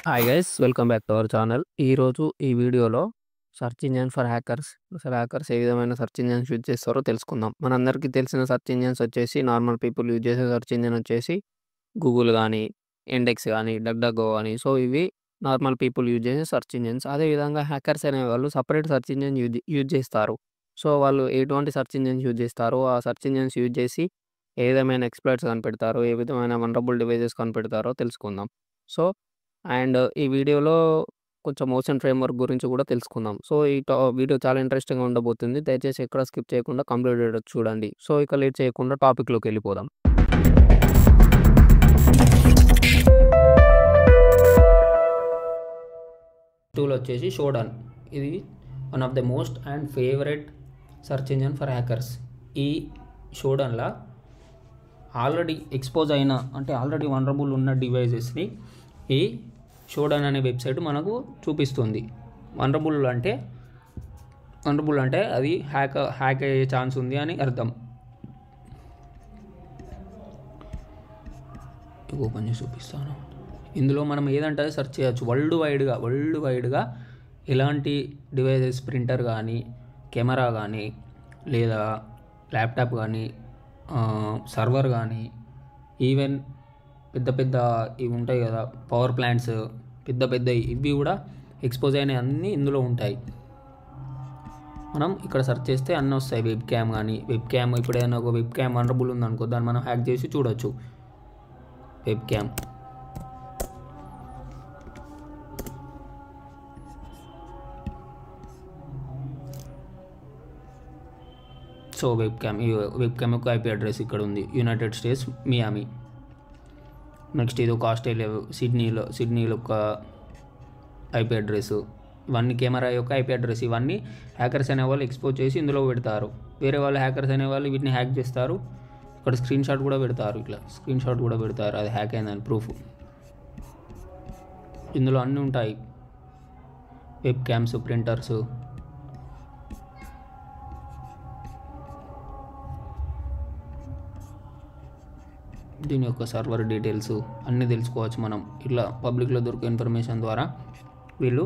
Hi guys welcome back to our channel. ఈరోజు ఈ వీడియోలో సెర్చ్ ఇంజిన్ ఫర్ హ్యాకర్స్, అసలు హ్యాకర్స్ ఏ విధమైన సెర్చ్ ఇంజిన్స్ యూజ్ చేస్తారో తెలుసుకుందాం. మనందరికీ తెలిసిన సెర్చ్ ఇంజిన్స్ వచ్చేసి, నార్మల్ పీపుల్ యూజ్ చేసే సెర్చ్ ఇంజిన్ వచ్చేసి గూగుల్ కానీ, ఇండెక్స్ కానీ, డక్డక్గో కానీ. సో ఇవి నార్మల్ పీపుల్ యూజ్ చేసే సెర్చ్ ఇంజిన్స్. అదేవిధంగా హ్యాకర్స్ అనేవాళ్ళు సపరేట్ సెర్చ్ ఇంజిన్ యూజ్ చేస్తారు. సో వాళ్ళు ఎటువంటి సెర్చ్ ఇంజిన్స్ యూజ్ చేస్తారో ఆ సెర్చ్ ఇంజిన్స్ యూజ్ చేసి ఏ విధమైన ఎక్స్‌ప్లాయిట్స్ కనిపెడతారో, ఏ విధమైన వల్నరబుల్ డివైసెస్ కనిపెడతారో తెలుసుకుందాం. సో ఈ వీడియోలో కొంచెం ఓషన్ ఫ్రేమ్‌వర్క్ గురించి కూడా తెలుసుకుందాం. సో ఈ వీడియో చాలా ఇంట్రెస్టింగ్‌గా ఉండబోతుంది. దయచేసి ఎక్కడ స్కిప్ చేయకుండా కంప్లీట్ వీడియో చూడండి. సో ఇక లేట్ చేయకుండా టాపిక్‌లోకి వెళ్ళిపోదాం. టూల్ వచ్చేసి షోడన్. ఇది one of the most and favourite search engine for hackers. ఈ షోడన్‌లా ఆల్రెడీ ఎక్స్‌పోజ్ అయిన, అంటే ఆల్రెడీ వల్నరబుల్ ఉన్న డివైసెస్‌ని ఈ షోడన్ అనే వెబ్సైట్ మనకు చూపిస్తుంది. వల్నరబుల్ అంటే అది హ్యాక్ అయ్యే ఛాన్స్ ఉంది అని అర్థం. ఓపెన్ చేసి చూపిస్తాను. ఇందులో మనం ఏదంటే సెర్చ్ చేయొచ్చు. వరల్డ్ వైడ్గా ఎలాంటి డివైసెస్, ప్రింటర్ కానీ, కెమెరా కానీ, లేదా ల్యాప్టాప్ కానీ, సర్వర్ కానీ, ఈవెన్ పెద్ద ఇవి ఉంటాయి కదా, పవర్ ప్లాంట్స్, పెద్ద ఇవి కూడా ఎక్స్‌పోజ్ అయినవి అన్నీ ఇందులో ఉంటాయి. మనం ఇక్కడ సెర్చ్ చేస్తే అన్నీ వస్తాయి. వెబ్ క్యామ్ కానీ, ఇప్పుడు ఏదైనా ఒక వెబ్ క్యామ్ వల్నరబుల్ ఉందనుకో, దాన్ని మనం హ్యాక్ చేసి చూడొచ్చు. Web cam, so web cam యొక్క ఐపీ అడ్రస్ ఇక్కడ ఉంది, యునైటెడ్ స్టేట్స్, మియామి. నెక్స్ట్ ఇది ఒక ఆస్ట్రేలియా, సిడ్నీలో ఒక ఐపీ అడ్రస్. ఇవన్నీ కెమెరా యొక్క ఐపీ అడ్రస్. ఇవన్నీ హ్యాకర్స్ అనేవాళ్ళు ఎక్స్‌పోజ్ చేసి ఇందులో పెడతారు. వేరే వాళ్ళు హ్యాకర్స్ అనేవాళ్ళు వీటిని హ్యాక్ చేస్తారు. ఇక్కడ స్క్రీన్ షాట్ కూడా పెడతారు, అది హ్యాక్ అయిందని ప్రూఫ్. ఇందులో అన్నీ ఉంటాయి, వెబ్ క్యామ్స్, ప్రింటర్స్, దీని యొక్క సర్వర్ డీటెయిల్స్ అన్నీ తెలుసుకోవచ్చు మనం. ఇట్లా పబ్లిక్లో దొరికే ఇన్ఫర్మేషన్ ద్వారా వీళ్ళు,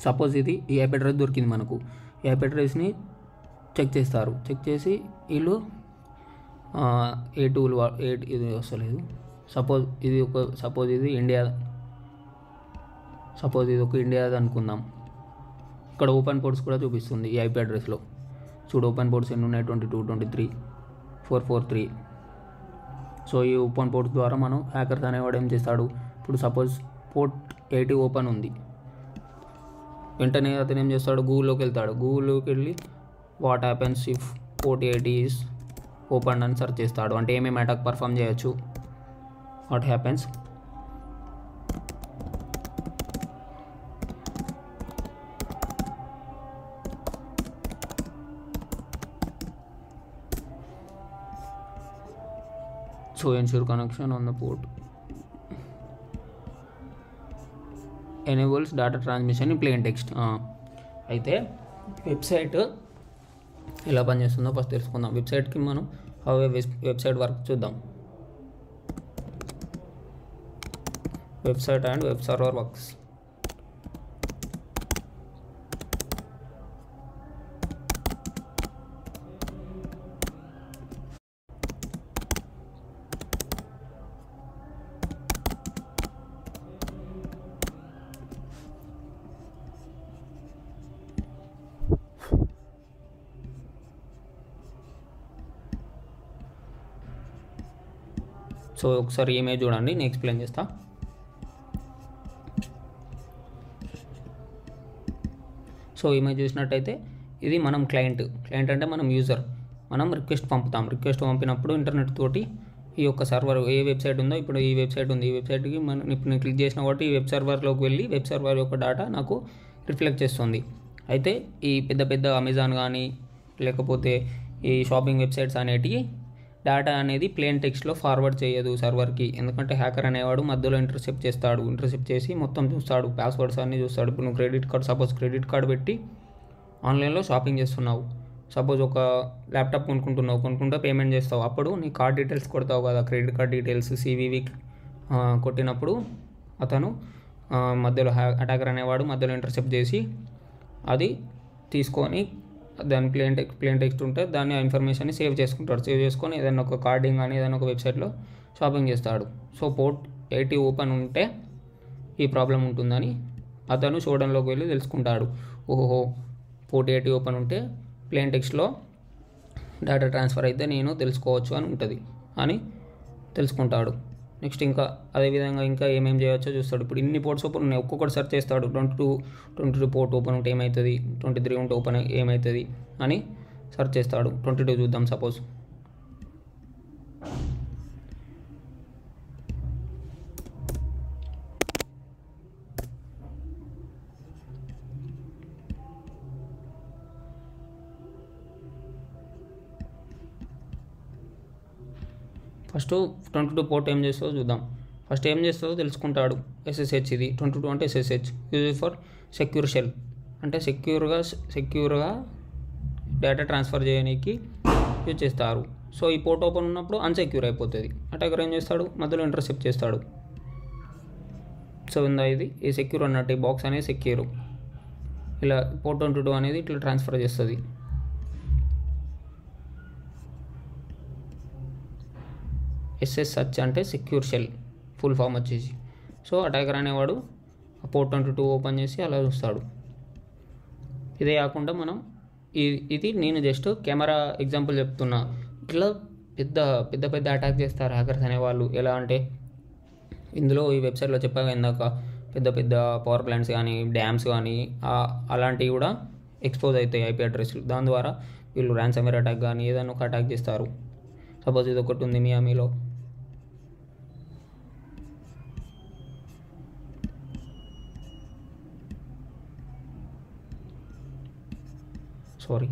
సపోజ్ ఈ ఐపీ అడ్రస్ దొరికింది మనకు, ఈ ఐపీ అడ్రస్ని చెక్ చేస్తారు. చెక్ చేసి వీళ్ళు ఏ టూల్ ఇది వస్తలేదు, సపోజ్ ఇది ఒక ఇండియాది అనుకుందాం. ఇక్కడ ఓపెన్ పోర్ట్స్ కూడా చూపిస్తుంది ఈ ఐపీ అడ్రస్లో. చూడు ఓపెన్ పోర్ట్స్ ఎన్ని ఉన్నాయి, 22, 23, 443. సో ఈ ఓపెన్ పోర్ట్స్ ద్వారా మనం హ్యాకర్స్ అనేవాడు ఏం చేస్తాడు, ఇప్పుడు సపోజ్ పోర్ట్ 80 ఓపెన్ ఉంది, వెంటనే అతను ఏం చేస్తాడు, గూగుల్లోకి వెళ్ళి what happens if port 80 is open అని సెర్చ్ చేస్తాడు. అంటే ఏమేమి అటాక్ పర్ఫామ్ చేయొచ్చు, what happens so ensure connection on the port, enables data transmission in plain text. అయితే వెబ్సైట్ ఎలా పనిచేస్తుందో ఫస్ట్ తెలుసుకుందాం. వెబ్సైట్కి మనం వెబ్సైట్ వర్క్ చూద్దాం. Website and web server works. So ఒకసారి ఇమేజ్ చూడండి, నేను ఎక్స్ప్లెయిన్ చేస్తా. సో ఇమేజ్ చూసినట్టయితే ఇది మనం క్లయింట్ అంటే మనం యూజర్. మనం రిక్వెస్ట్ పంపినప్పుడు ఇంటర్నెట్ తోటి ఈ యొక్క సర్వర్ ఏ వెబ్సైట్ ఉందో, ఇప్పుడు ఈ వెబ్సైట్ ఉంది, ఈ వెబ్సైట్కి మనం ఇప్పుడు నేను క్లిక్ చేసిన కాబట్టి ఈ వెబ్ సర్వర్లోకి వెళ్ళి వెబ్ సర్వర్ యొక్క డేటా నాకు రిఫ్లెక్ట్ చేస్తుంది. అయితే ఈ పెద్ద అమెజాన్ కానీ, లేకపోతే ఈ షాపింగ్ వెబ్సైట్స్ అనేటివి డేటా అనేది ప్లేన్ టెక్స్ట్లో ఫార్వర్డ్ చేయదు సర్వర్కి. ఎందుకంటే హ్యాకర్ అనేవాడు మధ్యలో ఇంటర్సెప్ట్ చేసి మొత్తం చూస్తాడు, పాస్వర్డ్స్ అన్నీ చూస్తాడు. ఇప్పుడు నువ్వు సపోజ్ క్రెడిట్ కార్డ్ పెట్టి ఆన్లైన్లో షాపింగ్ చేస్తున్నావు, సపోజ్ ఒక ల్యాప్టాప్ కొనుక్కుంటే పేమెంట్ చేస్తావు, అప్పుడు నీ కార్డ్ డీటెయిల్స్ కొడతావు కదా, క్రెడిట్ కార్డ్ డీటెయిల్స్, CVV కొట్టినప్పుడు అతను మధ్యలో అటాకర్ అనేవాడు మధ్యలో ఇంటర్సెప్ట్ చేసి అది తీసుకొని దాని ప్లేన్ టెక్స్ట్ ఉంటే దాన్ని ఆ ఇన్ఫర్మేషన్ని సేవ్ చేసుకుంటాడు. సేవ్ చేసుకొని ఏదైనా ఒక కార్డింగ్ కానీ ఏదైనా ఒక వెబ్సైట్లో షాపింగ్ చేస్తాడు. సో పోర్ట్ 80 ఓపెన్ ఉంటే ఈ ప్రాబ్లం ఉంటుందని అతను షోడౌన్లోకి వెళ్ళి తెలుసుకుంటాడు. ఓహో, పోర్ట్ 80 ఓపెన్ ఉంటే ప్లేన్ టెక్స్ట్లో డేటా ట్రాన్స్ఫర్ అయితే నేను తెలుసుకోవచ్చు అని ఉంటుంది అని తెలుసుకుంటాడు. నెక్స్ట్ ఇంకా అదేవిధంగా ఇంకా ఏమేమి చేయవచ్చో చూస్తాడు. ఇప్పుడు ఇన్ని పోర్ట్స్ ఓపెన్ ఉన్నాయి, ఒక్కొక్కటి సెర్చ్ చేస్తాడు. 22 పోర్ట్ ఓపెన్ ఉంటే ఏమవుతుంది, 23 ఉంటే ఓపెన్ ఏమవుతుంది అని సెర్చ్ చేస్తాడు. 22 చూద్దాం సపోజ్. ఫస్ట్ 22 పోర్ట్ ఏం చేస్తుందో చూద్దాం. ఫస్ట్ ఏం చేస్తుందో తెలుసుకుంటాడు. SSH ఇది 22 అంటే SSH use for secure shell, అంటే సెక్యూర్గా డేటా ట్రాన్స్ఫర్ చేయడానికి యూజ్ చేస్తారు. సో ఈ పోర్ట్ ఓపెన్ ఉన్నప్పుడు అన్సెక్యూర్ అయిపోతుంది. అటాకర్ ఏం చేస్తాడు, మధ్యలో ఇంటర్సెప్ట్ చేస్తాడు. సో ఉందా ఇది ఈ సెక్యూర్ అన్నట్టు, ఈ బాక్స్ అనేది సెక్యూర్. ఇలా పోర్ట్ 22 అనేది ఇట్లా ట్రాన్స్ఫర్ చేస్తుంది. SSH అంటే సెక్యూర్ షెల్ ఫుల్ ఫామ్ వచ్చేసి. సో అటాకర్ అనేవాడు పోర్ట్ 22 ఓపెన్ చేసి అలా చూస్తాడు. ఇదే కాకుండా మనం ఇది నేను జస్ట్ కెమెరా ఎగ్జాంపుల్ చెప్తున్నా. ఇట్లా పెద్ద పెద్ద అటాక్ చేస్తారు హ్యాకర్స్ అనేవాళ్ళు. ఎలా అంటే ఇందులో ఈ వెబ్సైట్లో చెప్పాక ఇందాక పెద్ద పెద్ద పవర్ ప్లాంట్స్ కానీ డ్యామ్స్ కానీ అలాంటివి కూడా ఎక్స్పోజ్ అవుతాయి IP అడ్రస్లు. దాని ద్వారా వీళ్ళు ర్యాన్సమ్వేర్ అటాక్ కానీ ఏదైనా ఒక అటాక్ చేస్తారు. సపోజ్ ఇది ఒకటి ఉంది మియామిలో. Sorry,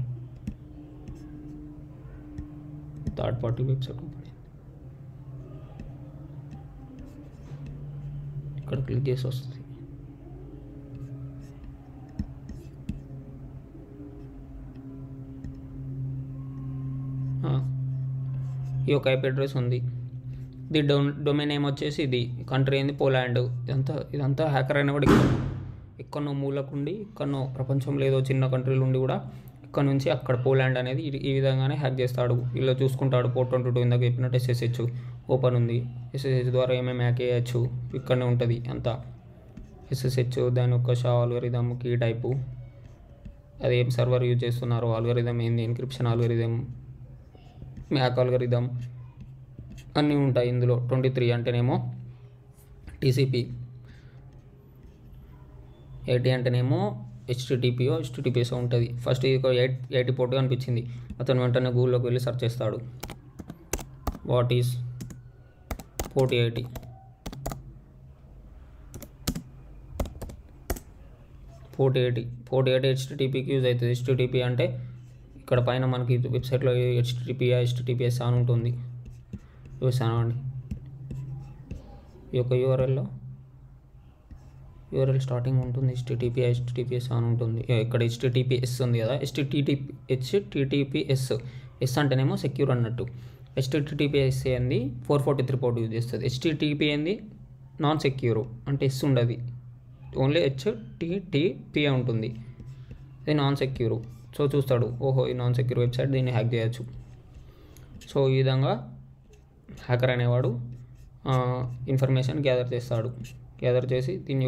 third party website open ఇక్కడ క్లిక్ చేసి వస్తుంది. ఈ యొక్క IP అడ్రస్ ఉంది. ఇది డొమైన్ నేమ్ వచ్చేసి ఇది, కంట్రీ ఏంది పోలాండ్. ఇదంతా హ్యాకర్ అయినా కూడా ఎక్కడో మూలకుండి ఎక్కడో ప్రపంచంలో ఏదో చిన్న కంట్రీలు ఉండి కూడా ఇక్కడ నుంచి అక్కడ పోలాండ్ అనేది ఈ విధంగానే హ్యాక్ చేస్తాడు. ఇలా చూసుకుంటాడు. పోర్ట్ 22 ఇందాక చెప్పినట్టు SSH ఓపెన్ ఉంది. SSH ద్వారా ఏమేమి హ్యాక్ చేయొచ్చు ఇక్కడనే ఉంటుంది అంతా. SSH దాని యొక్క షా ఆల్గరిథం, కీ టైపు, అది ఏం సర్వర్ యూజ్ చేస్తున్నారు, ఆల్గరిథం ఏంది, ఎన్క్రిప్షన్ ఆల్గరిథం, మ్యాక్ ఆల్గరిథం అన్నీ ఉంటాయి ఇందులో. 23 అంటేనేమో TCP, 80 అంటేనేమో HTTPS ఉంటుంది. ఫస్ట్ ఇది 80 పోర్ట్ అనిపించింది. అతను వెంటనే గూగుల్లోకి వెళ్ళి సెర్చ్ చేస్తాడు. What is port 80? పోర్ట్ 80 HTTPకి యూజ్ అవుతుంది. HTTP అంటే ఇక్కడ పైన మనకి వెబ్సైట్లో HTTPS అని ఉంటుంది. చూసాను అండి ఈ యొక్క URL స్టార్టింగ్ ఉంటుంది. HTTPS అని ఉంటుంది. ఇక్కడ HTTPS ఉంది కదా, HTTPS అంటేనేమో సెక్యూర్ అన్నట్టు. HTTPS ఏంది 443 పోర్ట్ యూజ్ చేస్తుంది. HTTP ఏంది నాన్ సెక్యూర్, అంటే S ఉండదు, ఓన్లీ HTTP ఉంటుంది. ఇది నాన్ సెక్యూర్. సో చూస్తాడు, ఓహో ఈ నాన్ సెక్యూర్ వెబ్సైట్, దీన్ని హ్యాక్ చేయొచ్చు. సో ఈ విధంగా హ్యాకర్ అనేవాడు ఇన్ఫర్మేషన్ గ్యాదర్ చేసి దీని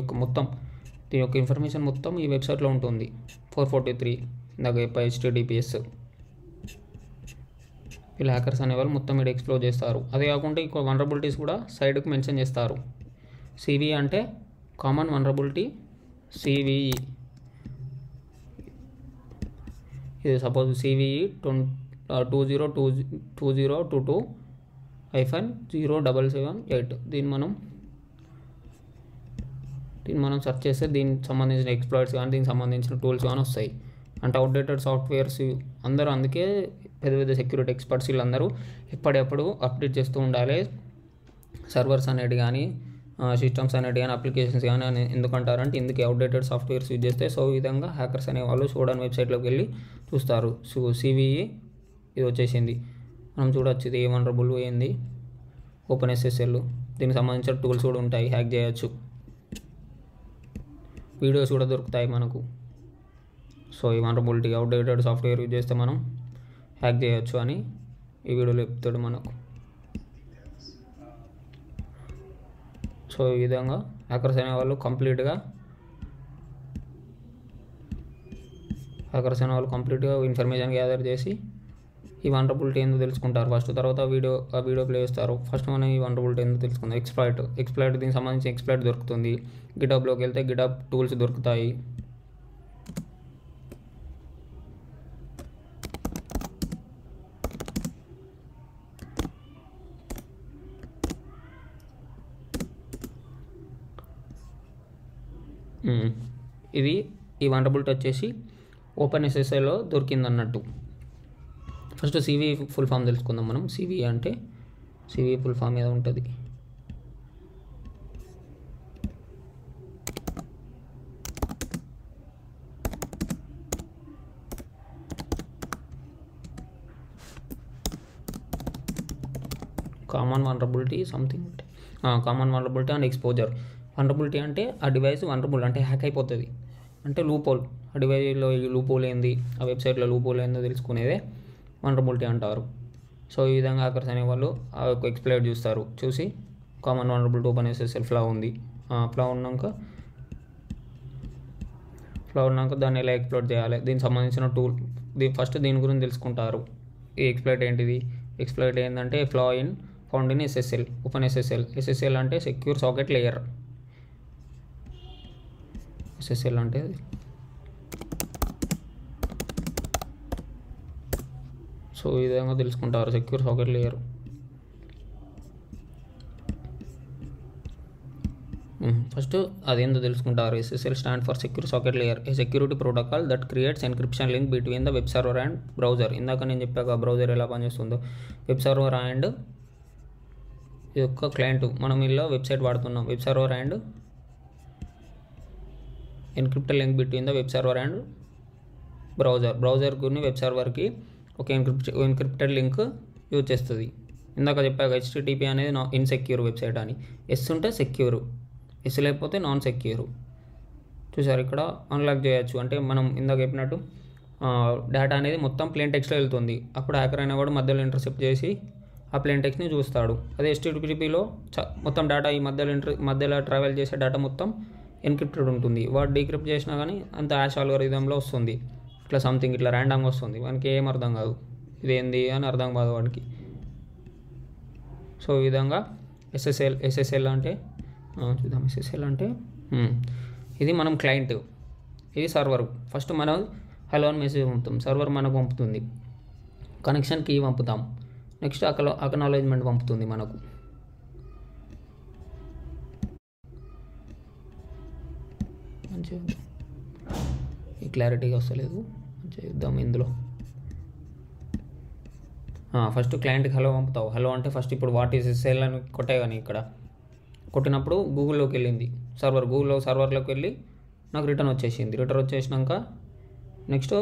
యొక్క ఇన్ఫర్మేషన్ మొత్తం ఈ వెబ్సైట్లో ఉంటుంది. 443 ఇందాక HTTPS. వీళ్ళు హ్యాకర్స్ అనేవాళ్ళు మొత్తం ఇక్కడ ఎక్స్ప్లోర్ చేస్తారు. అదే కాకుండా ఇంకో వనరబిలిటీస్ కూడా సైడ్కి మెన్షన్ చేస్తారు. CVE అంటే కామన్ వనరబిలిటీ. CVE ఇది సపోజ్ CVE 2022-077-8. దీన్ని మనం సెర్చ్ చేస్తే దీనికి సంబంధించిన ఎక్స్ప్లాయిట్స్ కానీ దీనికి సంబంధించిన టూల్స్ కానీ వస్తాయి. అంటే అవుట్డేటెడ్ సాఫ్ట్వేర్స్ అందరూ, అందుకే పెద్ద సెక్యూరిటీ ఎక్స్పర్ట్స్ వీళ్ళందరూ ఎప్పటికప్పుడు అప్డేట్ చేస్తూ ఉండాలి. సర్వర్స్ అనేది కానీ సిస్టమ్స్ అనేది కానీ అప్లికేషన్స్ కానీ అని ఎందుకంటారంటే ఇందుకే అవుట్డేటెడ్ సాఫ్ట్వేర్స్ యూజ్ చేస్తే. సో ఈ విధంగా హ్యాకర్స్ అనేవాళ్ళు షోడౌన్ వెబ్సైట్లోకి వెళ్ళి చూస్తారు. సో CVE ఇది వచ్చేసింది. మనం చూడవచ్చు ఇది ఏ వనరబుల్ ఏంది, ఓపెన్ SSL, దీనికి సంబంధించిన టూల్స్ కూడా ఉంటాయి, హ్యాక్ చేయొచ్చు. వీడియోస్ కూడా దొరుకుతాయి మనకు. సో ఈ వనరబిలిటీ అవుట్డేటెడ్ సాఫ్ట్వేర్ యూజ్ చేస్తే మనం హ్యాక్ చేయొచ్చు అని ఈ వీడియోలో చెప్తాడు మనకు. సో ఈ విధంగా హ్యాకర్స్ అనేవాళ్ళు కంప్లీట్గా ఇన్ఫర్మేషన్ గ్యాదర్ చేసి ఈ వనరబిలిటీ ఏందో తెలుసుకుంటారు ఫస్ట్. తర్వాత ఆ వీడియో ప్లే చేస్తారు. ఫస్ట్ మనం ఈ వనరబిలిటీ ఏందో తెలుసుకుందాం. ఎక్స్ప్లాయిట్ దీనికి సంబంధించి ఎక్స్ప్లాయిట్ దొరుకుతుంది. గిటబ్లోకి వెళ్తే గిటబ్ టూల్స్ దొరుకుతాయి. ఇది ఈ వనరబిలిటీ వచ్చేసి ఓపెన్ఎస్ఎస్ఐలో దొరికింది అన్నట్టు. ఫస్ట్ సివి ఫుల్ ఫామ్ తెలుసుకుందాం మనం. సివి ఫుల్ ఫామ్ ఏదో ఉంటుంది. కామన్ వనరబిలిటీ సంథింగ్ అంటే common vulnerability and exposure. Vulnerability అంటే ఆ డివైస్ వనరబుల్ అంటే హ్యాక్ అయిపోతుంది అంటే లూపోల్. ఆ డివైస్లో లూపోల్ ఏంది, ఆ వెబ్సైట్లో లూపోల్ ఏందో తెలుసుకునేదే వనరబిలిటీ అంటారు. సో ఈ విధంగా హ్యాకర్స్ అనేవాళ్ళు ఆ యొక్క ఎక్స్ప్లాయిట్ చూసి కామన్ వనరబిలిటీ ఓపెన్ఎస్ఎస్ఎల్ ఫ్లా ఉంది. ఫ్లా ఉన్నాక దాన్ని ఎలా ఎక్స్ప్లోర్ చేయాలి, దీనికి సంబంధించిన టూల్ ఫస్ట్ దీని గురించి తెలుసుకుంటారు. ఈ ఎక్స్ప్లాయిట్ ఏంటిది? ఎక్స్ప్లాయిట్ ఏంటంటే flaw found in SSL, OpenSSL. SSL అంటే సెక్యూర్ సాకెట్ లేయర్. ఎస్ఎస్ఎల్ అంటే సో ఈ విధంగా తెలుసుకుంటారు సెక్యూర్ సాకెట్ లేయర్. ఫస్ట్ అదేందో తెలుసుకుంటారు. SSL stand for secure socket layer, a security protocol that creates encryption link between the web server and browser. ఇందాక నేను చెప్పాక బ్రౌజర్ ఎలా పనిచేస్తుందో, వెబ్ సర్వర్ అండ్ ఈ యొక్క క్లయింట్. మనం ఇలా వెబ్సైట్ వాడుతున్నాం. Web server and encrypted link between the web server and బ్రౌజర్కి వెబ్ సర్వర్కి ఒక ఎన్క్రిప్టెడ్ లింక్ యూజ్ చేస్తుంది. ఇందాక చెప్పాక హెచ్టిటిపి అనేది ఇన్సెక్యూర్ వెబ్సైట్ అని. ఎస్ ఉంటే సెక్యూర్, ఎస్ లేకపోతే నాన్ సెక్యూర్. చూసారు ఇక్కడ అన్లాక్ చేయొచ్చు అంటే మనం ఇందాక చెప్పినట్టు డేటా అనేది మొత్తం ప్లేన్ టెక్స్ట్లో వెళ్తుంది. అప్పుడు హ్యాకర్ అనేవాడు మధ్యలో ఇంటర్సెప్ట్ చేసి ఆ ప్లేన్ టెక్స్ట్ని చూస్తాడు. అదే హెచ్టిటిపిలో మొత్తం డేటా ఈ మధ్యలో ట్రావెల్ చేసే డేటా మొత్తం ఎన్క్రిప్టెడ్ ఉంటుంది. వాడు డీక్రిప్ట్ చేసినా కానీ అంత యాష్ ఆల్గోరిథంలో వస్తుంది. ఇట్లా సంథింగ్ ఇట్లా ర్యాండమ్గా వస్తుంది. వానికి ఏం అర్థం కాదు, ఇదేంది అని అర్థం కాదు వాడికి. సో ఈ విధంగా ఎస్ఎస్ఎల్ అంటే చూద్దాం. ఎస్ఎస్ఎల్ అంటే ఇది మనం క్లయింట్, ఇది సర్వర్. ఫస్ట్ మనం హలో అని మెసేజ్ పంపుతాం, సర్వర్ మనకు పంపుతుంది. కనెక్షన్ కీ పంపుతాం, నెక్స్ట్ అక్నాలెడ్జ్మెంట్ పంపుతుంది మనకు. మంచిగా ఈ క్లారిటీగా వస్తలేదు, చేద్దాం ఇందులో. ఫస్ట్ క్లయింట్కి హలో పంపుతావు. హలో అంటే ఫస్ట్ ఇప్పుడు వాట్ ఈస్ ఎస్ఎల్ అని కొట్టే కానీ ఇక్కడ కొట్టినప్పుడు గూగుల్లోకి వెళ్ళింది సర్వర్లోకి వెళ్ళి నాకు రిటర్న్ వచ్చేసినాక నెక్స్ట్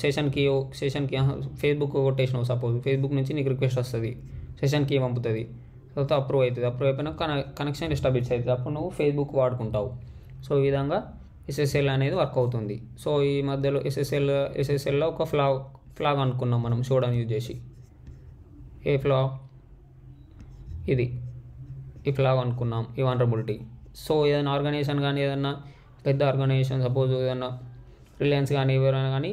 సెషన్ కీ ఫేస్బుక్ కొట్టేసినావు సపోజ్. ఫేస్బుక్ నుంచి నీకు రిక్వెస్ట్ వస్తుంది, సెషన్ కీ పంపుతుంది. తర్వాత అప్రూవ్ అయిపోయినాక కనెక్షన్ ఎస్టాబ్లిష్ అవుతుంది. అప్పుడు నువ్వు ఫేస్బుక్ వాడుకుంటావు. సో ఈ విధంగా ఎస్ఎస్ఎల్ అనేది వర్క్ అవుతుంది. సో ఈ మధ్యలో ఎస్ఎస్ఎల్లో ఒక ఫ్లాగ్ అనుకున్నాం మనం షోడన్ యూజ్ చేసి. ఏ ఫ్లాగ్? ఈ ఫ్లాగ్ అనుకున్నాం, ఈ వనరబిలిటీ. సో ఏదైనా ఆర్గనైజేషన్ కానీ ఏదైనా పెద్ద ఆర్గనైజేషన్ సపోజ్ ఏదైనా రిలయన్స్ కానీ ఎవరైనా కానీ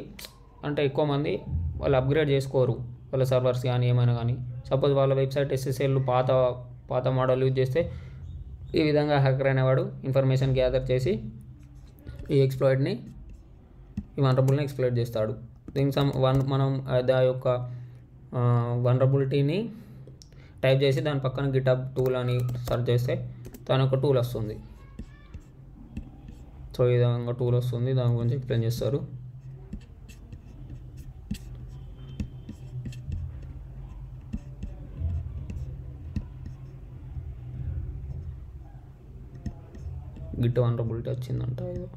అంటే ఎక్కువ మంది వాళ్ళు అప్గ్రేడ్ చేసుకోరు వాళ్ళ సర్వర్స్ కానీ ఏమైనా కానీ. సపోజ్ వాళ్ళ వెబ్సైట్ ఎస్ఎస్ఎల్ పాత మోడల్ యూజ్ చేస్తే ఈ విధంగా హ్యాకర్ అనేవాడు ఇన్ఫర్మేషన్ గ్యాదర్ చేసి ఈ వనరబిలిటీని ఎక్స్ప్లోయిట్ చేస్తాడు. దీనికి మనం ఆ యొక్క వనరబిలిటీని టైప్ చేసి దాని పక్కన గిటబ్ టూల్ అని సెర్చ్ చేస్తే దాని ఒక టూల్ వస్తుంది. సో ఈ విధంగా టూల్ వస్తుంది, దాని గురించి ఎక్స్ప్లెయిన్ చేస్తారు. గిట్ వనరబిలిటీ వచ్చిందంట ఏదో.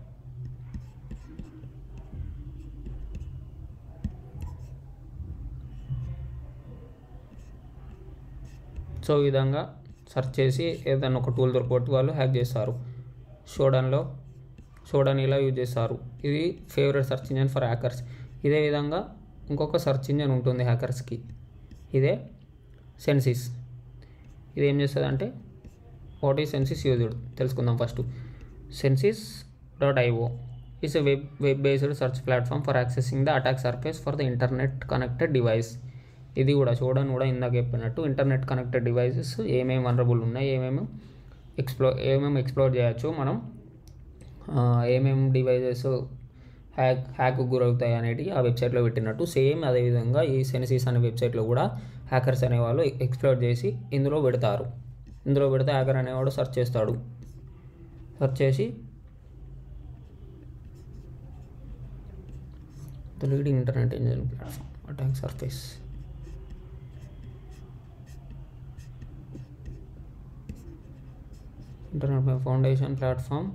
సో ఈ విధంగా సెర్చ్ చేసి ఏదైనా ఒక టూల్ దొరకబట్టి వాళ్ళు హ్యాక్ చేస్తారు. చూడని ఇలా యూజ్ చేస్తారు. ఇది favourite search engine for hackers. ఇదే విధంగా ఇంకొక సెర్చ్ ఇంజన్ ఉంటుంది హ్యాకర్స్కి, ఇదే సెన్సిస్. ఇది ఏం చేస్తుంది అంటే, వాట్ ఈస్ సెన్సిస్ యూజ్డ్ తెలుసుకుందాం first. Sensis.io is a web-based search platform for accessing the attack surface for the internet connected device. ఇది కూడా చూడని కూడా ఇందాక చెప్పినట్టు ఇంటర్నెట్ కనెక్టెడ్ డివైసెస్ ఏమేమి వనరబుల్ ఉన్నాయి, ఏమేమి ఎక్స్ప్లోర్ చేయొచ్చు, మనం ఏమేమి డివైజెస్ హ్యాక్ గురవుతాయి అనేటివి ఆ వెబ్సైట్లో పెట్టినట్టు సేమ్ అదేవిధంగా ఈ సెన్సిస్ అనే వెబ్సైట్లో కూడా హ్యాకర్స్ అనేవాళ్ళు ఎక్స్ప్లోర్ చేసి ఇందులో పెడతారు. ఇందులో పెడితే హ్యాకర్ అనేవాడు సెర్చ్ చేస్తాడు. సెర్చ్ చేసి the leading internet engine platform attack surface. Internet foundation platform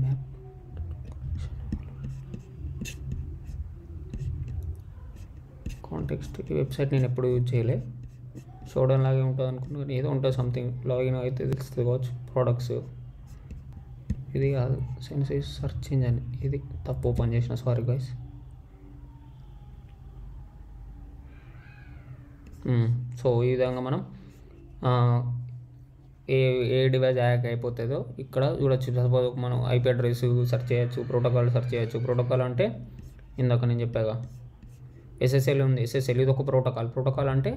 map. Context ఈ వెబ్సైట్ నేను ఎప్పుడు యూజ్ చేయలే, చూడడం లాగే ఉంటుంది అనుకుంటున్నాను. ఏదో ఉంటుంది సంథింగ్, లాగిన్ అయితే తెలుస్తుంది కావచ్చు. ప్రోడక్ట్స్ ఇది కాదు, సెన్సిస్ సెర్చ్ ఇంజన్. ఇది తప్పు ఓపెన్ చేసిన, సారీ గైస్. సో ఈ విధంగా మనం ఏ డివైస్ హ్యాక్ అయిపోతుందో ఇక్కడ చూడొచ్చు. సపోజ్ మనం ఐపీ అడ్రస్ సెర్చ్ చేయొచ్చు, ప్రోటోకాల్ సెర్చ్ చేయొచ్చు. ప్రోటోకాల్ అంటే ఇందాక నేను చెప్పాగా ఎస్ఎస్ఎల్ ఉంది. ఎస్ఎస్ఎల్ ఇది ఒక ప్రోటోకాల్. ప్రోటోకాల్ అంటే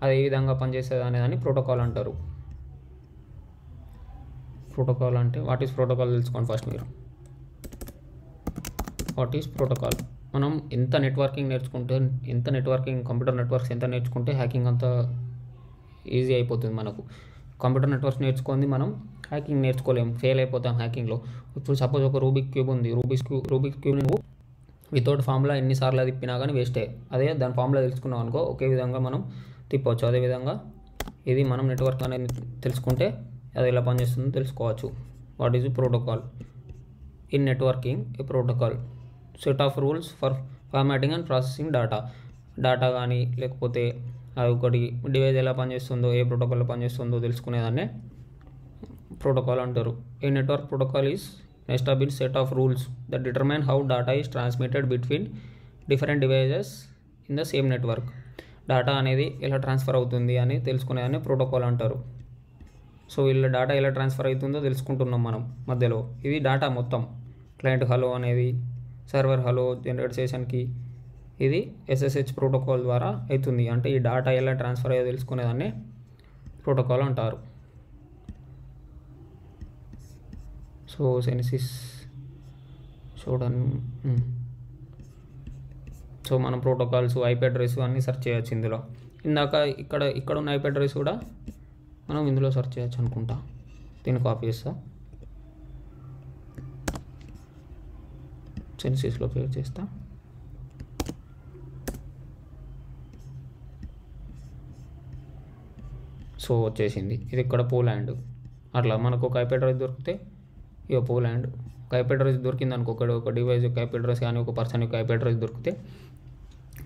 అది ఏ విధంగా పనిచేస్తుంది అనేదాన్ని ప్రోటోకాల్ అంటారు. ప్రోటోకాల్ అంటే వాట్ ఈస్ ప్రోటోకాల్ తెలుసుకోండి ఫస్ట్ మీరు. What is protocol? మనం ఎంత నెట్వర్కింగ్ కంప్యూటర్ నెట్వర్క్స్ ఎంత నేర్చుకుంటే హ్యాకింగ్ అంత ఈజీ అయిపోతుంది మనకు. కంప్యూటర్ నెట్వర్క్స్ నేర్చుకుంది మనం హ్యాకింగ్ నేర్చుకోలేము, ఫెయిల్ అయిపోతాం హ్యాకింగ్లో. ఇప్పుడు సపోజ్ ఒక రూబిక్ క్యూబ్ ఉంది. రూబిక్ క్యూబ్ నువ్వు వితౌట్ ఫార్ములా ఎన్నిసార్లు తిప్పినా కానీ వేస్టే. అదే దాని ఫార్ములా తెలుసుకున్నాం అనుకో, ఒకే విధంగా మనం తిప్పవచ్చు. అదేవిధంగా ఇది మనం నెట్వర్క్ అనేది తెలుసుకుంటే అది ఎలా పనిచేస్తుందో తెలుసుకోవచ్చు. What is protocol? In networking A protocol set of rules for formatting and processing data కానీ లేకపోతే అది ఒకటి డివైస్ ఎలా పనిచేస్తుందో, ఏ ప్రోటోకాల్లో పనిచేస్తుందో తెలుసుకునేదాన్నే ప్రోటోకాల్ అంటారు. A network protocol is established set of rules that determine how data is transmitted between different devices in the same network. Data అనేది ఎలా ట్రాన్స్ఫర్ అవుతుంది అని తెలుసుకునేదాన్ని ప్రోటోకాల్ అంటారు. సో వీళ్ళ డేటా ఎలా ట్రాన్స్ఫర్ అవుతుందో తెలుసుకుంటున్నాం మనం మధ్యలో. ఇది డేటా మొత్తం క్లయింట్ హలో అనేది సర్వర్ హలో జనరేట్ చేషన్కి ఇది ఎస్ఎస్హెచ్ ప్రోటోకాల్ ద్వారా అవుతుంది. అంటే ఈ డేటా ఎలా ట్రాన్స్ఫర్ అయ్యో తెలుసుకునేదాన్ని ప్రోటోకాల్ అంటారు. సో సెన్సిస్ చూడండి. సో మనం ప్రోటోకాల్స్, ఐపీ అడ్రస్ అన్నీ సెర్చ్ చేయొచ్చు ఇందులో. ఇందాక ఇక్కడ ఉన్న ఐపీ అడ్రస్ కూడా మనం ఇందులో సెర్చ్ చేయొచ్చు అనుకుంటా. దీన్ని కాపీ చేస్తా, సెన్సిస్లో పేస్ట్ చేస్తా. సో వచ్చేసింది. ఇది ఇక్కడ పోలాండ్. అట్లా మనకు ఒక ఐపీ అడ్రస్ దొరికితే ఇక పోలాండ్ ఒక ఐపీ అడ్రస్ దొరికింది అనుకో, ఒక డివైస్ యొక్క ఐపీ అడ్రస్ కానీ ఒక పర్సన్ యొక్క ఐపీ అడ్రస్ దొరికితే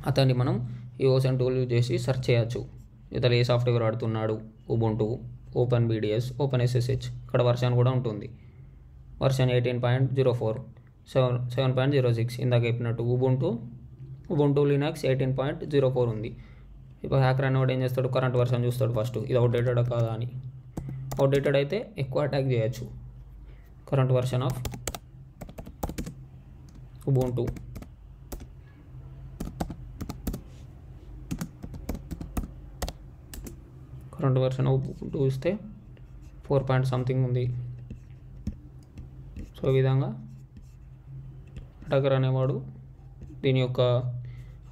అతన్ని మనం ఈ ఓసెన్ టూల్ యూజ్ చేసి సెర్చ్ చేయొచ్చు. ఇతను ఏ సాఫ్ట్వేర్ వాడుతున్నాడు, ఉబుంటు, ఓపెన్ బీడిఎస్, ఓపెన్ ఎస్ఎస్హెచ్. ఇక్కడ వర్షన్ కూడా ఉంటుంది. వర్షన్ 18.04, 7.06. ఇందాక చెప్పినట్టు ఉబుంటు లినక్స్ 18.04 ఉంది. ఇప్పుడు హ్యాకర్ అనేవాడు ఏం చేస్తాడు, కరెంట్ వర్షన్ చూస్తాడు ఫస్ట్, ఇది అవుట్డేటెడ్ కాదా అని. అవుట్డేటెడ్ అయితే ఎక్కువ అటాక్ చేయొచ్చు. కరెంట్ వర్షన్ ఆఫ్ ఉబుంటు ఇస్తే 4 పాయింట్ సంథింగ్ ఉంది. సో ఈ విధంగా అటాకర్ అనేవాడు దీని యొక్క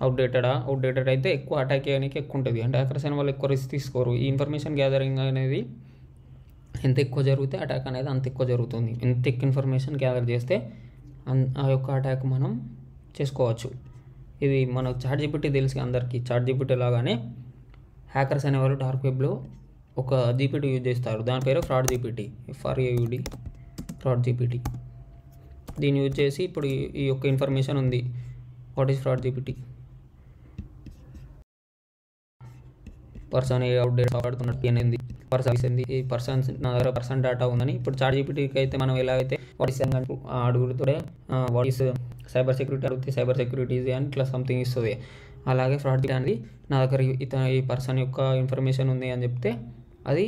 అవుట్డేటెడ్ అయితే ఎక్కువ అటాక్ చేయడానికి ఎక్కువ ఉంటుంది. అంటే హ్యాకర్స్ అనే వాళ్ళు ఎక్కువ రిస్క్ తీసుకోరు. ఈ ఇన్ఫర్మేషన్ గ్యాదరింగ్ అనేది ఎంత ఎక్కువ జరిగితే అటాక్ అనేది అంత ఎక్కువ జరుగుతుంది. ఎంత ఎక్కువ ఇన్ఫర్మేషన్ గ్యాదర్ చేస్తే ఆ యొక్క అటాక్ మనం చేసుకోవచ్చు. ఇది మనకు చాట్‌జీపీటీ తెలుసు అందరికీ. చాట్‌జీపీటీ లాగానే హ్యాకర్స్ అనేవాళ్ళు డార్క్ వెబ్లో ఒక జీపీటీ యూజ్ చేస్తారు. దాని పేరు fraud GPT, FRAUD, fraud GPT. దీన్ని యూజ్ చేసి ఇప్పుడు ఈ యొక్క ఇన్ఫర్మేషన్ ఉంది. What is fraud GPT? Person ఏ అవుట్డేట్ వాడుతున్నట్టు ఏంది పర్సన్ ఏంది ఈ పర్సన్స్ నా దగ్గర పర్సన్ డేటా ఉందని. ఇప్పుడు ChatGPTకి అయితే మనం ఎలా అయితే వాట్ ఈస్ అడుగుతుండే వాట్ ఈస్ సైబర్ సెక్యూరిటీ అడిగితే సైబర్ సెక్యూరిటీ ఈజీ అని ఇట్లా సంథింగ్ ఇస్తుంది. అలాగే ఫ్రాడ్ అనేది నా దగ్గర ఈ పర్సన్ యొక్క ఇన్ఫర్మేషన్ ఉంది అని చెప్తే అది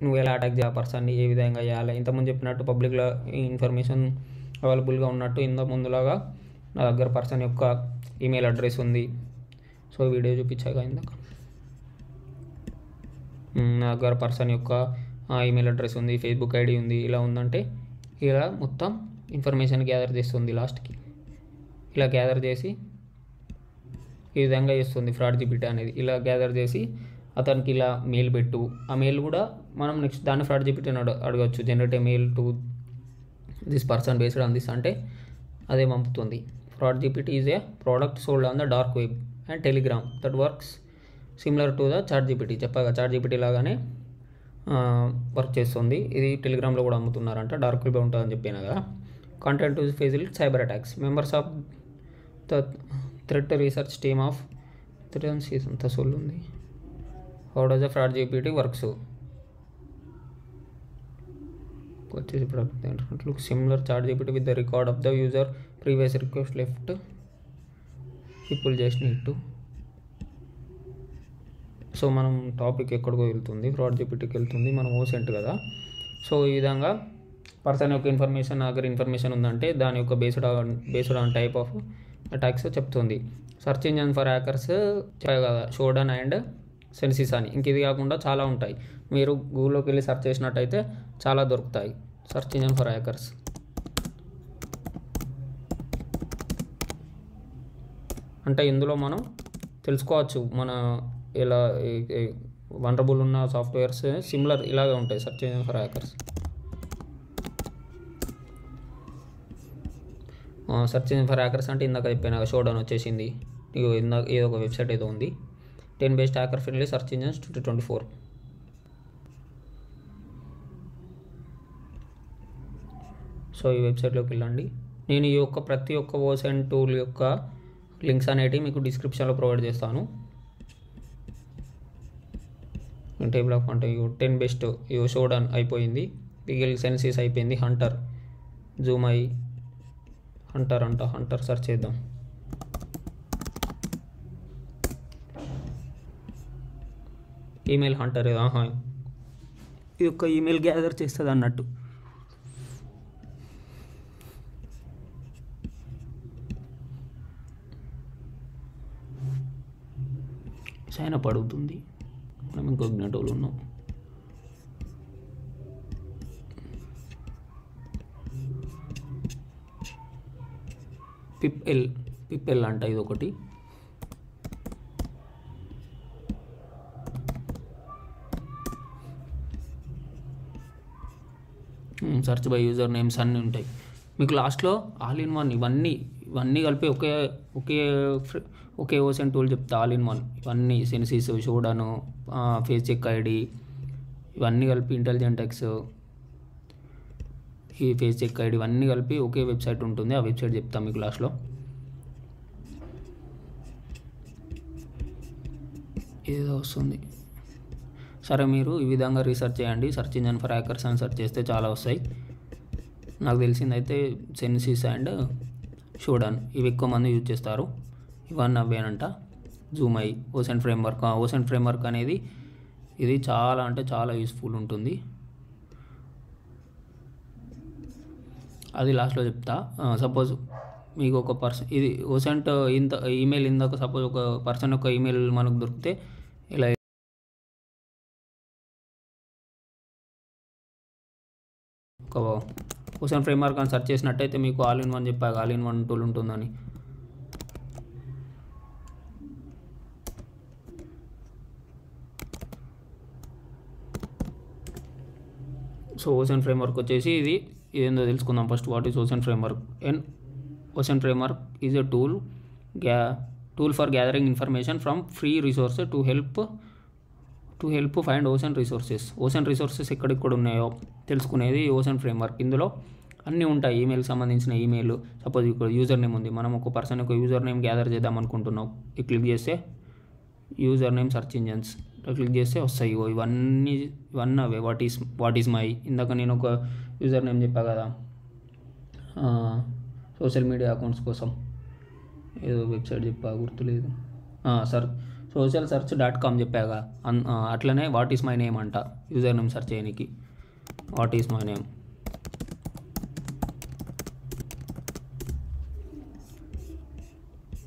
నువ్వు ఎలా అటాక్ చేయాలి పర్సన్ని, ఏ విధంగా చేయాలి. ఇంతకుముందు చెప్పినట్టు పబ్లిక్లో ఈ ఇన్ఫర్మేషన్ అవైలబుల్గా ఉన్నట్టు ఇంత ముందులాగా నా దగ్గర పర్సన్ యొక్క ఈమెయిల్ అడ్రస్ ఉంది. సో వీడియో చూపించాక ఇందాక నా దగ్గర పర్సన్ యొక్క ఈమెయిల్ అడ్రస్ ఉంది, ఫేస్బుక్ ఐడి ఉంది, ఇలా ఉందంటే ఇలా మొత్తం ఇన్ఫర్మేషన్ గ్యాదర్ చేస్తుంది. లాస్ట్కి ఇలా గ్యాదర్ చేసి ఈ విధంగా చేస్తుంది FraudGPT అనేది. ఇలా గ్యాదర్ చేసి అతనికి ఇలా మెయిల్ పెట్టు, ఆ మెయిల్ కూడా మనం నెక్స్ట్ దాన్ని FraudGPTని అడగచ్చు. Generate a mail to this person based on this అంటే అదే పంపుతుంది. FraudGPT is a product sold on the dark web and Telegram that works similar to the ChatGPT. చెప్పగా ChatGPT లాగానే వర్క్ చేస్తుంది. ఇది టెలిగ్రామ్లో కూడా అమ్ముతున్నారంట, డార్క్ వెబ్ ఉంటుందని చెప్పాను కదా. Content to facility cyber attacks. Members of the threat research team of అంత సోల్ ఉంది. How does the FraudGPT works వచ్చేసి look similar ChatGPT with the record of the user previous request left people just need to. So మనం topic ఎక్కడికో వెళ్తుంది, FraudGPTకి వెళ్తుంది, మనం ఓసెంట్ కదా. సో ఈ విధంగా పర్సన్ యొక్క ఇన్ఫర్మేషన్ దగ్గర ఇన్ఫర్మేషన్ ఉందంటే దాని యొక్క based on type of attacks చెప్తుంది. సెర్చ్ ఇంజన్ ఫర్ హ్యాకర్స్ కదా, షోడన్ అండ్ సెన్సిస్ అని. ఇంక ఇది కాకుండా చాలా ఉంటాయి. మీరు గూగుల్లోకి వెళ్ళి సెర్చ్ చేసినట్టయితే చాలా దొరుకుతాయి. సెర్చ్ ఇంజన్ ఫర్ హ్యాకర్స్ అంటే ఇందులో మనం తెలుసుకోవచ్చు మన ఇలా వనరబుల్ ఉన్న సాఫ్ట్వేర్స్ సిమిలర్ ఇలాగే ఉంటాయి. Search engine for hackers search engine for hackers అంటే ఇందాక చెప్పిన షోడౌన్ వచ్చేసింది. ఇందాక ఏదో ఒక వెబ్సైట్ ఏదో ఉంది. 10 best hacker friendly search engines 2024. So ఈ వెబ్సైట్లోకి వెళ్ళండి. నేను ఈ యొక్క ప్రతి ఒక్క ఓసెన్ టూల్ యొక్క లింక్స్ అనేటివి మీకు డిస్క్రిప్షన్లో ప్రొవైడ్ చేస్తాను. టేబుల్ ఆఫ్ అంటే 10 బెస్ట్ షోడౌన్ అయిపోయింది, పిగిల్ సెన్సిస్ అయిపోయింది, Hunter Zoom I Hunter search చేద్దాం. ఈమెయిల్ హంటర్ ఇది ఒక ఈమెయిల్ గ్యాదర్ చేస్తుంది అన్నట్టు. సైన్ అప్ అడుగుతుంది, మనం ఇంకోగ్నేటోలో ఉన్నాం. పిప్ఎల్ అంట ఇది ఒకటి. సెర్చ్ బై యూజర్ నేమ్స్ అన్నీ ఉంటాయి మీకు లాస్ట్లో. ఆల్ ఇన్ వన్ ఇవన్నీ కలిపి ఒకే ఓసెన్ టూల్ చెప్తా. ఆల్ ఇన్ వన్ ఇవన్నీ సెన్సిస్, షోడను, ఫేస్ చెక్ ఐడి ఇవన్నీ కలిపి, ఇంటెలిజెంట్ ఎక్స్, ఈ ఫేస్ చెక్ ఐడి ఇవన్నీ కలిపి ఒకే వెబ్సైట్ ఉంటుంది. ఆ వెబ్సైట్ చెప్తాను మీకు లాస్ట్లో. ఏదో వస్తుంది. సరే మీరు ఈ విధంగా రీసెర్చ్ చేయండి. సెర్చ్ ఇంజన్ ఫర్ హ్యాకర్స్ అని సెర్చ్ చేస్తే చాలా వస్తాయి. నాకు తెలిసిందైతే సెన్సిస్ అండ్ షోడన్ ఇవి ఎక్కువ మంది యూజ్ చేస్తారు. ఇవన్నీ అవేనంట. జూమ్ ఐ, ఓసెన్ ఫ్రేమ్వర్క్ అనేది ఇది చాలా అంటే చాలా యూస్ఫుల్ ఉంటుంది. అది లాస్ట్లో చెప్తా. సపోజ్ మీకు ఒక ఇది ఓసెంట్ ఈమెయిల్ ఇందాక సపోజ్ ఒక పర్సన్ యొక్క ఈమెయిల్ మనకు దొరికితే ఇలా ఒక ఓసెన్ ఫ్రేమ్వర్క్ అని సెర్చ్ చేసినట్టయితే మీకు ఆల్ ఇన్ వన్ చెప్పాక ఆల్ ఇన్ వన్ టూల్ ఉంటుందని. సో ఓసెన్ ఫ్రేమ్వర్క్ వచ్చేసి ఇదేందో తెలుసుకుందాం first. What is OSINT framework? OSINT framework is a tool for gathering information from free resources to help find OSINT resources ఎక్కడెక్కడ ఉన్నాయో తెలుసుకునేది ఓసెన్ framework. ఇందులో అన్నీ ఉంటాయి. ఈమెయిల్ సంబంధించిన ఈమెయిల్, సపోజ్ ఇక్కడ యూజర్ నేమ్ ఉంది, మనం ఒక పర్సన్ యొక్క యూజర్ నేమ్ గ్యాదర్ చేద్దాం అనుకుంటున్నాం. క్లిక్ చేస్తే యూజర్ నేమ్ సెర్చ్ ఇంజన్స్ ఇట్లా క్లిక్ చేస్తే వస్తాయి. ఇవన్నీ అవే వాట్ ఈస్ మై. ఇందాక నేను ఒక యూజర్ నేమ్ చెప్పా కదా సోషల్ మీడియా అకౌంట్స్ కోసం, ఏదో వెబ్సైట్ చెప్పా గుర్తులేదు, socialsearch.com చెప్పాగా. అట్లనే వాట్ ఈస్ మై నేమ్ అంట యూజర్ నేమ్ సెర్చ్ చేయడానికి. What is my name,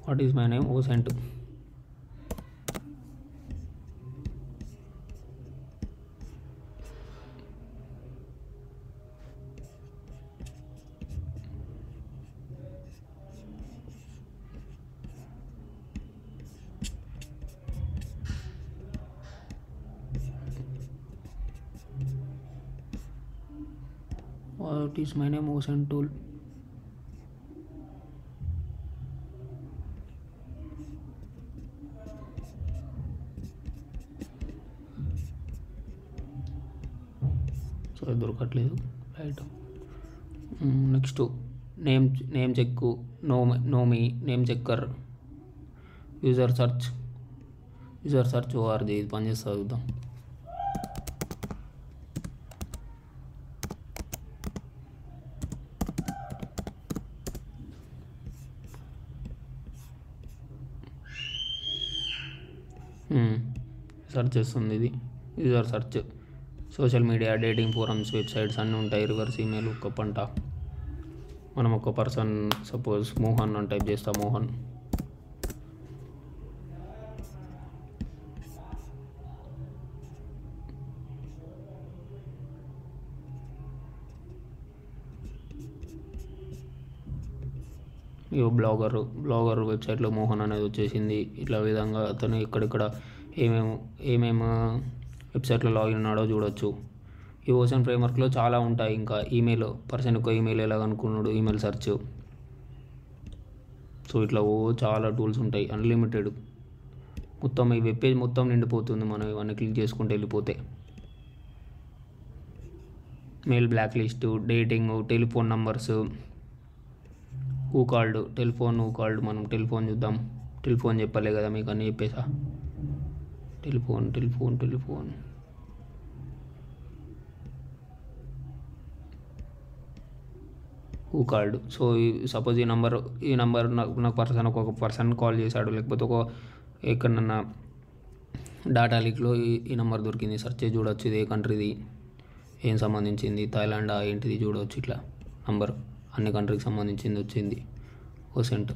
what is my name OSINT. What is my name ocean tool. So ఇది దొరకట్లేదు. రైట్, నెక్స్ట్ నేమ్ చెక్, నోమి, name checker, user search O R G. ఇది పనిచేస్తా చూద్దాం. Search చేస్తుంది ఇది. User search, social media, dating forums, websites అన్నీ ఉంటాయి. రివర్స్ ఈమెయిల్ ఒక పంట. మనం ఒక పర్సన్ సపోజ్ మోహన్ అని టైప్ చేస్తాం. మోహన్, బ్లాగర్ వెబ్సైట్లో మోహన్ అనేది వచ్చేసింది. ఇట్లా విధంగా అతను ఇక్కడిక్కడ ఏమేమి వెబ్సైట్లో లాగిన్ ఉన్నాడో చూడొచ్చు. ఈ ఓషన్ ఫ్రేమ్వర్క్లో చాలా ఉంటాయి. ఇంకా ఈమెయిల్, పర్సన్ యొక్క ఈమెయిల్ ఎలా కనుక్కున్నాడు, ఈమెయిల్ సెర్చ్. సో ఇట్లా చాలా టూల్స్ ఉంటాయి, అన్లిమిటెడ్. మొత్తం ఈ వెబ్ పేజ్ మొత్తం నిండిపోతుంది మనం ఇవన్నీ క్లిక్ చేసుకుంటూ వెళ్ళిపోతే. Mail black list, dating, telephone numbers, who called, who called. మనం టెలిఫోన్ చూద్దాం. టెలిఫోన్ చెప్పలే కదా మీకు, అన్నీ చెప్పేసా. Telephone who called. So suppose ఈ నంబర్ నాకు ఒక పర్సన్ కాల్ చేశాడు, లేకపోతే ఎక్కడన్నా డాటా లీక్లో ఈ నెంబర్ దొరికింది. సెర్చ్ చేసి చూడొచ్చు. ఇది ఏ కంట్రీది, ఏం సంబంధించింది, థాయిలాండా ఏంటిది చూడవచ్చు. ఇట్లా నంబర్ అన్ని కంట్రీకి సంబంధించింది వచ్చింది ఓసెంట్.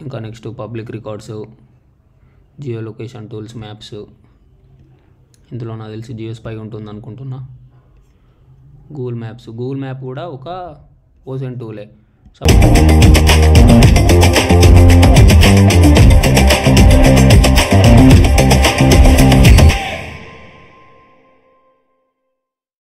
ఇంకా next public records, geo location tools, maps. ఇందులో నాకు తెలిసి జియో స్పై ఉంటుంది అనుకుంటున్నా. గూగుల్ మ్యాప్ కూడా ఒక ఓసెంట్ టూలే.